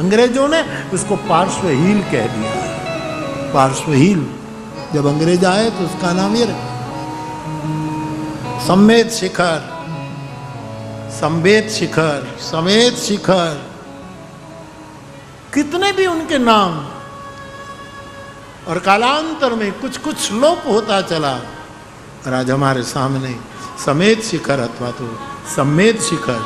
अंग्रेजों ने उसको पार्श्वहील कह दिया। पार्श्वहील, जब अंग्रेज आए तो उसका नाम ये रखा समेत शिखर, संवेद शिखर, समेत शिखर, कितने भी उनके नाम। और कालांतर में कुछ कुछ लोप होता चला और आज हमारे सामने समेत शिखर अथवा तो सम्मेद शिखर,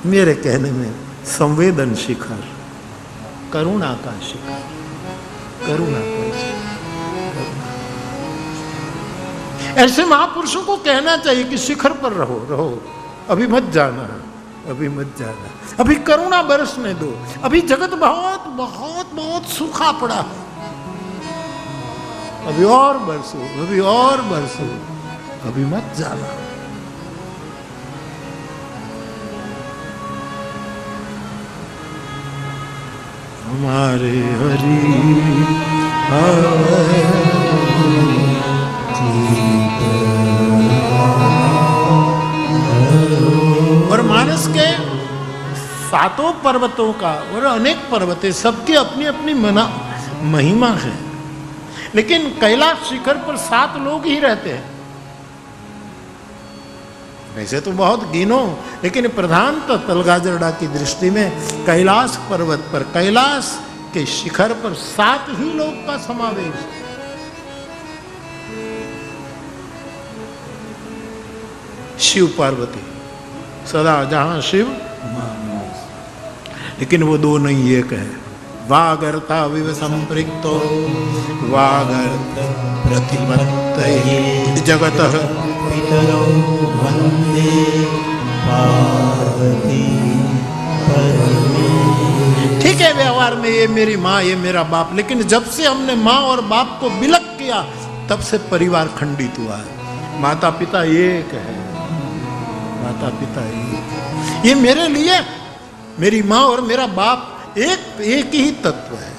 मेरे कहने में संवेदन शिखर, करुणा का शिखर, करुणा का शिखर। ऐसे महापुरुषों को कहना चाहिए कि शिखर पर रहो, रहो, अभी मत जाना, अभी मत जाना, अभी करुणा बरसने दो, अभी जगत बहुत बहुत बहुत सूखा पड़ा है, अभी और बरसो, अभी और बरसो, अभी मत जाना। हमारे हरि और मानस के सातों पर्वतों का और अनेक पर्वत है, सबकी अपनी अपनी महिमा है। लेकिन कैलाश शिखर पर 7 लोग ही रहते हैं। वैसे तो बहुत गिनो, लेकिन प्रधान तो तलगाजरडा की दृष्टि में कैलाश पर्वत पर, कैलाश के शिखर पर 7 ही लोग का समावेश है। शिव पार्वती सदा जहां शिव, लेकिन वो 2 नहीं, एक है। वागर्ता विव संपृक्तो वागर्त प्रतिपत्तये जगतः पितरौ वन्दे पार्वती परमेश्वरी। ठीक है, व्यवहार में ये मेरी माँ, ये मेरा बाप, लेकिन जब से हमने माँ और बाप को विलग किया तब से परिवार खंडित हुआ है। माता पिता एक है, माता पिता एक, ये मेरे लिए मेरी माँ और मेरा बाप एक ही तत्व है।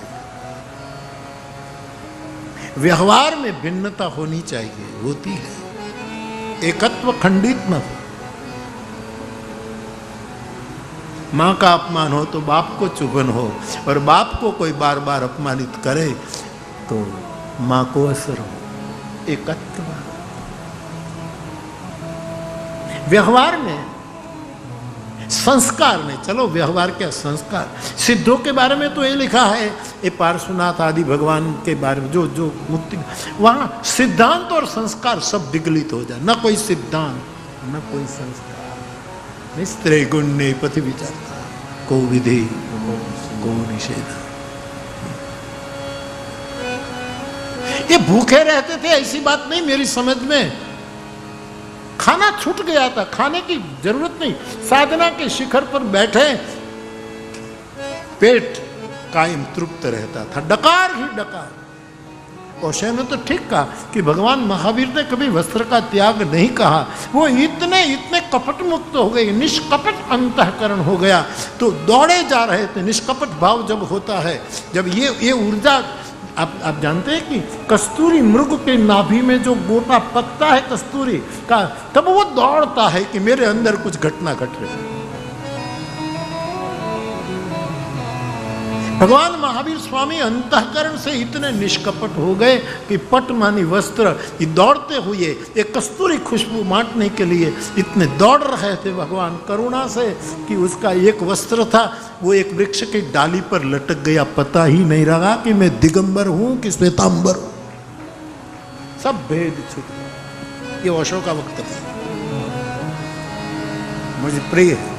व्यवहार में भिन्नता होनी चाहिए, होती है, एकत्व खंडित न हो। माँ का अपमान हो तो बाप को चुभन हो, और बाप को कोई बार बार अपमानित करे तो माँ को असर हो। एकत्व व्यवहार में, संस्कार में, चलो व्यवहार क्या संस्कार, सिद्धों के बारे में तो ये लिखा है, ये पार्श्वनाथ आदि भगवान के बारे में जो जो मुक्ति, वहां सिद्धांत और संस्कार सब विगलित हो जाए, न कोई सिद्धांत न कोई संस्कार। निस्त्रे गुण ने पति विचारता, को विधि को निषेध। ये भूखे रहते थे ऐसी बात नहीं, मेरी समझ में खाना छूट गया था, खाने की जरूरत नहीं, साधना के शिखर पर बैठे पेट कायम तृप्त रहता था, डकार ही डकार। और शय ने तो ठीक कहा कि भगवान महावीर ने कभी वस्त्र का त्याग नहीं कहा। वो इतने इतने कपट मुक्त हो गए, निष्कपट अंतःकरण हो गया, तो दौड़े जा रहे थे। निष्कपट भाव जब होता है, जब ये ऊर्जा, आप जानते हैं कि कस्तूरी मृग के नाभि में जो गोटा पत्ता है कस्तूरी का, तब वो दौड़ता है कि मेरे अंदर कुछ घटना घट रही है। भगवान महावीर स्वामी अंतःकरण से इतने निष्कपट हो गए कि पट मानी वस्त्र, ये दौड़ते हुए एक कस्तूरी खुशबू बांटने के लिए इतने दौड़ रहे थे भगवान करुणा से कि उसका एक वस्त्र था, वो एक वृक्ष की डाली पर लटक गया, पता ही नहीं रहा कि मैं दिगंबर हूं कि श्वेतांबर हूं। सब भेद छूट गया। ये ओशो का वक्त था, मुझे प्रिय है।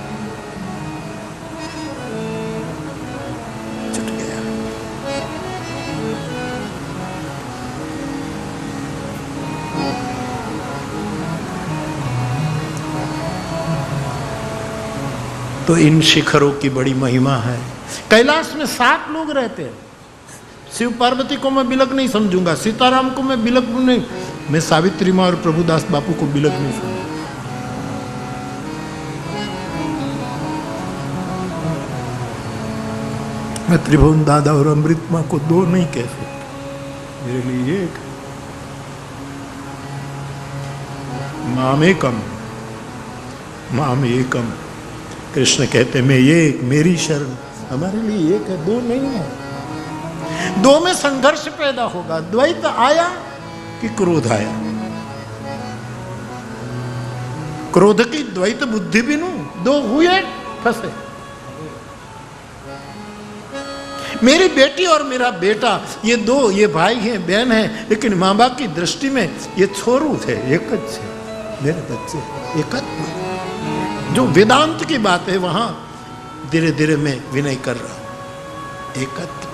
छूट गया। तो इन शिखरों की बड़ी महिमा है। कैलाश में 7 लोग रहते हैं। शिव पार्वती को मैं बिलक नहीं समझूंगा, सीताराम को मैं बिलक नहीं, मैं सावित्री माँ और प्रभुदास बापू को बिलक नहीं समझूंगा। मैं त्रिभुवन दादा और अमृत माँ को 2 नहीं कह सकता, मेरे लिए एक। मामेकम, मामेकम, कृष्ण कहते मैं एक, मेरी शरण। हमारे लिए एक है, दो नहीं है। दो में संघर्ष पैदा होगा। द्वैत आया कि क्रोध आया। क्रोध की द्वैत बुद्धि बिनु दो हुए फंसे। मेरी बेटी और मेरा बेटा, ये दो, ये भाई हैं, बहन हैं, लेकिन माँ बाप की दृष्टि में ये छोरू थे, एक थे मेरे बच्चे। एकत्व जो वेदांत की बात है, वहां धीरे धीरे मैं विनय कर रहा हूं। एकत्व।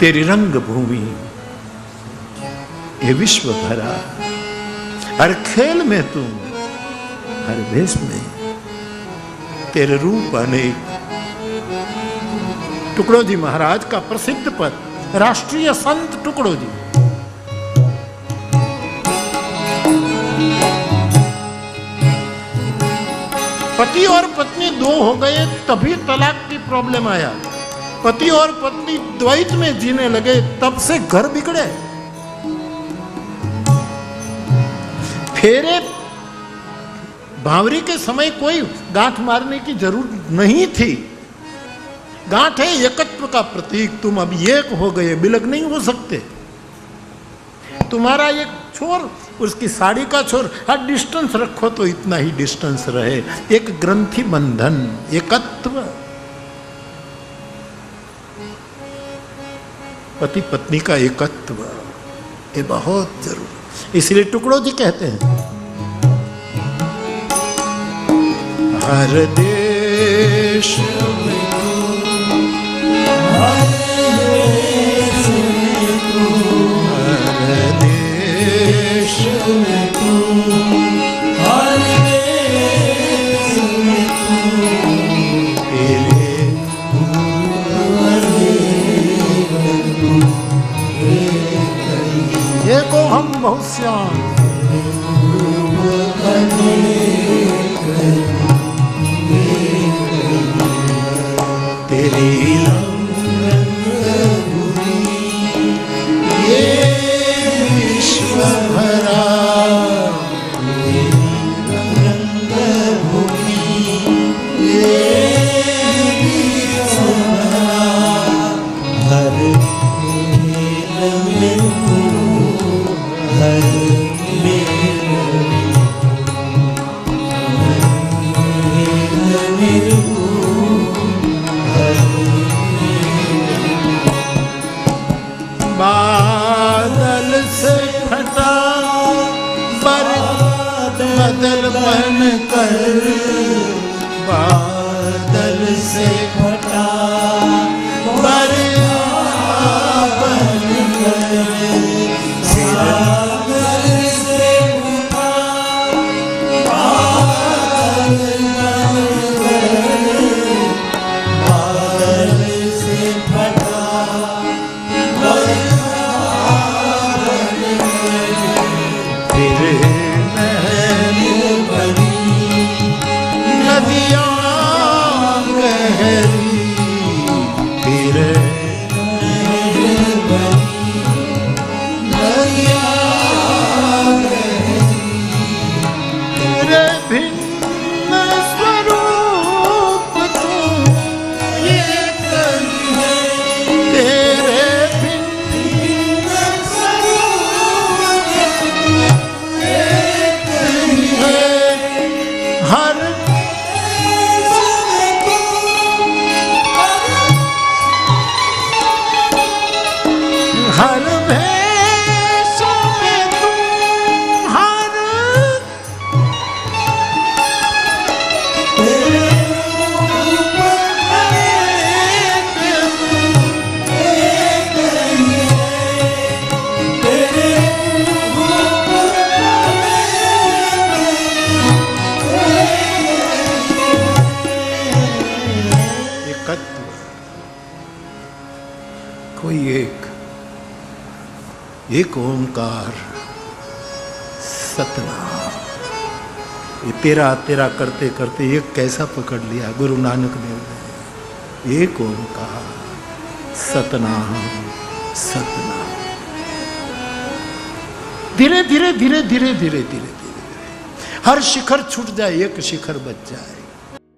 तेरी रंग भूमि ये विश्व भरा, हर खेल में तुम, हर भेष में तेरे रूप अनेक। टुकड़ो जी महाराज का प्रसिद्ध पद, राष्ट्रीय संत टुकड़ो जी। पति और पत्नी दो हो गए तभी तलाक की प्रॉब्लम आया। पति और पत्नी द्वैत में जीने लगे तब से घर बिगड़े। फेरे भावरी के समय कोई गांठ मारने की जरूरत नहीं थी। गांठ है एकत्व का प्रतीक। तुम अब एक हो गए, बिलग नहीं हो सकते। तुम्हारा एक छोर, उसकी साड़ी का छोर, हर डिस्टेंस रखो तो इतना ही डिस्टेंस रहे। एक ग्रंथि बंधन, एकत्व। पति पत्नी का एकत्व ये बहुत जरूरी। इसलिए टुकड़ो जी कहते हैं, हर देश में तू, हर देश में तू, हर देश में तू, हर देश में तू, तेरे ये को हम बहुत श्याम। तेरी ये विश्व भरा, रंग भूमि ये विश्व भरा, हर में तू, हर बादल से फटा बादल बन कर, बादल से फटा बरखा बन कर, सागर से फटा बादल बन कर, बादल से फटा एक ओंकार सतनाम। ये तेरा तेरा करते करते एक कैसा पकड़ लिया गुरु नानक देव ने। एक ओंकार सतनाम सतनाम। धीरे धीरे धीरे धीरे धीरे धीरे हर शिखर छूट जाए, एक शिखर बच जाए।